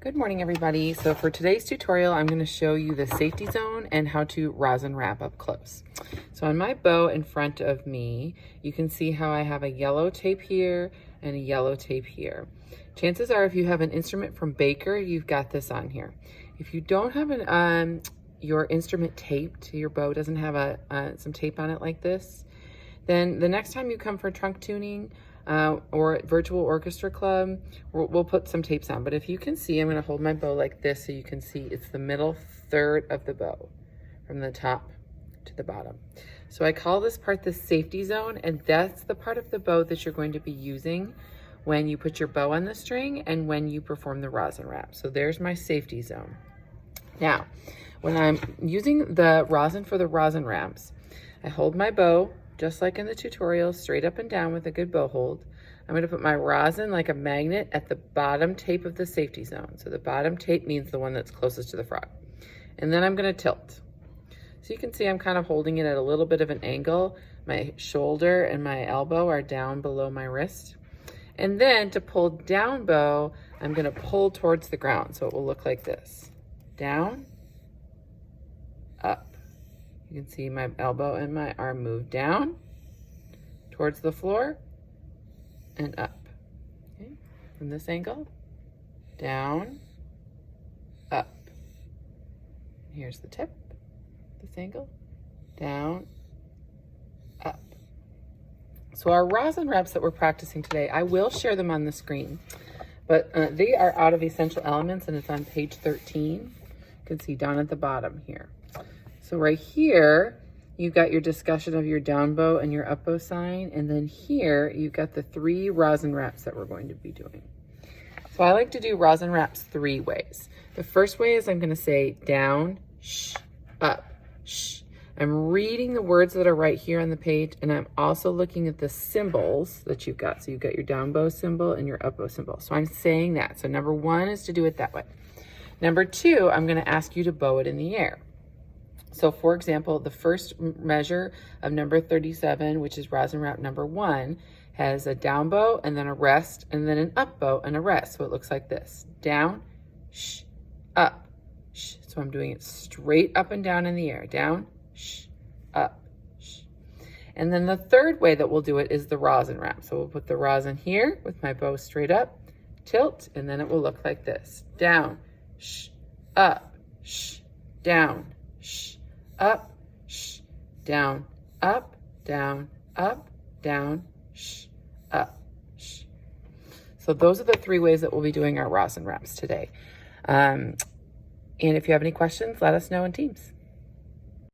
Good morning, everybody. So for today's tutorial, I'm going to show you the safety zone and how to rosin wrap up close. So on my bow in front of me, you can see how I have a yellow tape here and a yellow tape here. Chances are if you have an instrument from Baker, you've got this on here. If you don't have your instrument taped, your bow doesn't have some tape on it like this, then the next time you come for trunk tuning, or virtual orchestra club, we'll put some tapes on. But if you can see, I'm going to hold my bow like this so you can see it's the middle third of the bow from the top to the bottom. So I call this part the safety zone, and that's the part of the bow that you're going to be using when you put your bow on the string and when you perform the rosin wrap. So there's my safety zone. Now, when I'm using the rosin for the rosin wraps, I hold my bow just like in the tutorial, straight up and down with a good bow hold. I'm going to put my rosin like a magnet at the bottom tape of the safety zone. So the bottom tape means the one that's closest to the frog. And then I'm going to tilt. So you can see I'm kind of holding it at a little bit of an angle. My shoulder and my elbow are down below my wrist. And then to pull down bow, I'm going to pull towards the ground. So it will look like this. Down, up. You can see my elbow and my arm move down towards the floor and up. Okay. From this angle, down, up. Here's the tip, this angle, down, up. So our rosin wraps that we're practicing today, I will share them on the screen, but they are out of Essential Elements and it's on page 13. You can see down at the bottom here. So right here, you've got your discussion of your down bow and your up bow sign. And then here, you've got the 3 rosin wraps that we're going to be doing. So I like to do rosin wraps 3 ways. The first way is I'm going to say down, shh, up, shh. I'm reading the words that are right here on the page, and I'm also looking at the symbols that you've got. So you've got your down bow symbol and your up bow symbol. So I'm saying that. So number 1 is to do it that way. Number 2, I'm going to ask you to bow it in the air. So for example, the first measure of number 37, which is rosin wrap number 1, has a down bow and then a rest and then an up bow and a rest. So it looks like this: down, shh, up, shh. So I'm doing it straight up and down in the air. Down, shh, up, shh. And then the third way that we'll do it is the rosin wrap. So we'll put the rosin here with my bow straight up, tilt, and then it will look like this: down, shh, up, shh, down, shh, up, shh, down, up, down, up, down, shh, up, shh. So those are the 3 ways that we'll be doing our rosin wraps today. And if you have any questions, let us know in Teams.